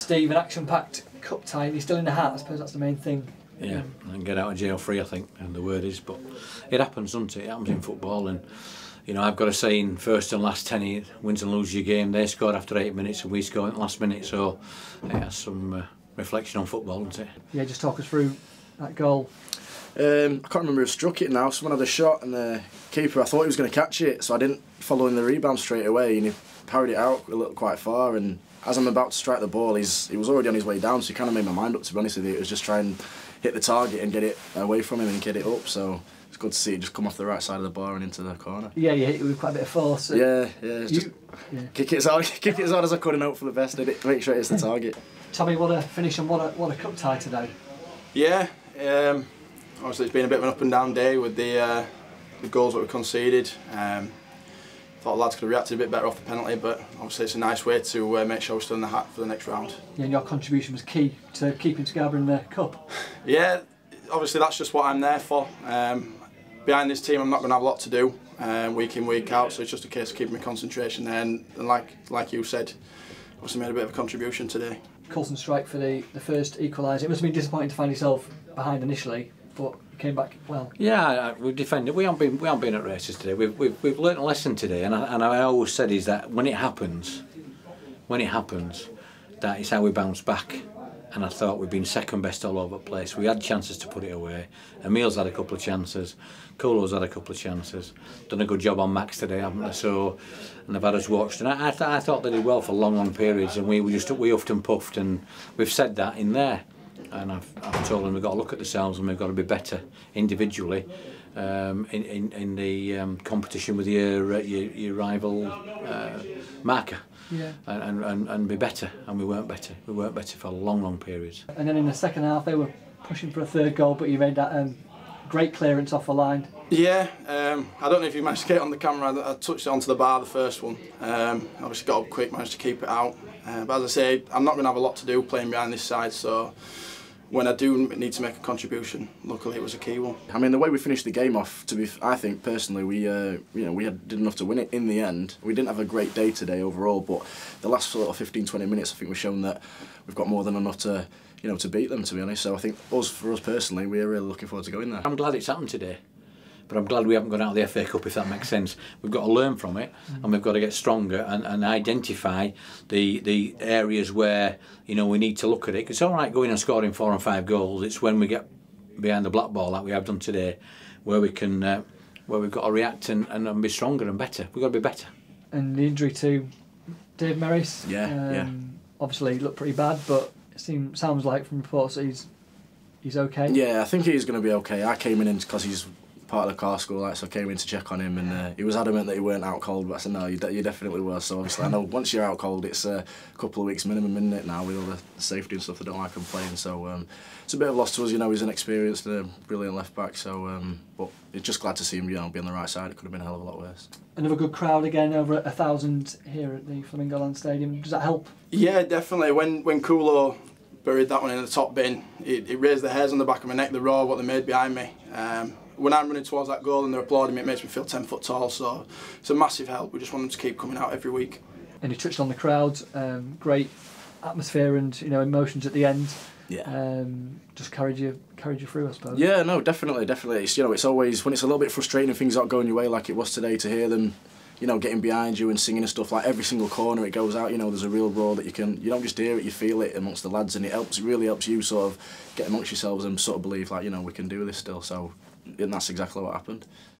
Steve, an action-packed cup tie. You're still in the hat. I suppose that's the main thing. Yeah, and get out of jail free, I think, and the word is. But it happens, doesn't it? It happens in football, and you know, I've got a saying: first and last 10 wins and loses your game. They scored after 8 minutes, and we scored in the last minute. So it has some reflection on football, doesn't it? Yeah, just talk us through that goal. I can't remember who struck it now. Someone had a shot, and the keeper, I thought he was going to catch it, so I didn't follow in the rebound straight away, and he parried it out a little quite far. And as I'm about to strike the ball, he was already on his way down, so he kind of made my mind up, to be honest with you. It was just try and hit the target and get it away from him and get it up. So it's good to see it just come off the right side of the bar and into the corner. Yeah, you hit it with quite a bit of force. Yeah. Kick it as hard as I could and hope for the best. Make sure it hits the target. Tommy, what a finish and what a cup tie today. Yeah, obviously it's been a bit of an up and down day with the goals that we conceded. Thought the lads could have reacted a bit better off the penalty, but obviously it's a nice way to make sure we're still in the hat for the next round. Yeah, and your contribution was key to keeping Scarborough in the cup. Yeah, obviously that's just what I'm there for. Behind this team I'm not going to have a lot to do week in, week out, so it's just a case of keeping my concentration there, and like you said, obviously made a bit of a contribution today. Coulson strike for the first equaliser. It must have been disappointing to find yourself behind initially, but you came back well. Yeah, we defended. We haven't been at races today. We've learnt a lesson today, and I always said is that when it happens, that is how we bounce back. And I thought we've been second best all over the place. We had chances to put it away. Emil's had a couple of chances. Kulo's had a couple of chances. Done a good job on Max today, haven't they? So, and they've had us watched. And I thought they did well for long periods. And we huffed and puffed. And we've said that in there. And I've told them we've got to look at ourselves and we've got to be better individually in the competition with your rival marker. Yeah. And be better, and we weren't better. We weren't better for long periods. And then in the second half, they were pushing for a third goal, but you made that great clearance off the line. Yeah, I don't know if you managed to get it on the camera. I touched it onto the bar, the first one. Obviously got up quick, managed to keep it out. But as I say, I'm not going to have a lot to do playing behind this side, so when I do need to make a contribution, luckily it was a key one. I mean, the way we finished the game off, I think personally, we did enough to win it in the end. We didn't have a great day today overall, but the last sort of 15-20 minutes, I think we've shown that we've got more than enough to, to beat them, to be honest. So I think for us personally, we're really looking forward to going there. I'm glad it's happened today, but I'm glad we haven't gone out of the FA Cup, if that makes sense. We've got to learn from it, and we've got to get stronger and identify the areas where we need to look at it. It's all right going and scoring 4 and 5 goals. It's when we get behind the black ball like we have done today, where we can where we've got to react and be stronger and better. We've got to be better. And the injury to Dave Merris, yeah. Obviously looked pretty bad, but it sounds like from reports that he's okay. Yeah, I think he's going to be okay. I came in because he's part of the car school, so I came in to check on him, and he was adamant that he weren't out cold, but I said no, you definitely were. So obviously I know once you're out cold, it's a couple of weeks minimum, isn't it, now with all the safety and stuff. I don't like him playing, so it's a bit of loss to us. He's an experienced, brilliant left back, so but it's just glad to see him be on the right side. It could have been a hell of a lot worse. Another good crowd again, over 1,000 here at the Flamingo Land Stadium. Does that help? Yeah, definitely. When Kulo buried that one in the top bin, it raised the hairs on the back of my neck, the roar what they made behind me. When I'm running towards that goal and they're applauding me, it makes me feel 10 foot tall, so it's a massive help. We just want them to keep coming out every week. And you touched on the crowd, great atmosphere and emotions at the end. Yeah. Just carried you through, I suppose. Yeah, no, definitely. It's it's always when it's a little bit frustrating and things aren't going your way like it was today, to hear them getting behind you and singing and stuff, like every single corner it goes out, there's a real roar that you don't just hear it, you feel it amongst the lads, and it really helps you sort of get amongst yourselves and sort of believe we can do this still, so and that's exactly what happened.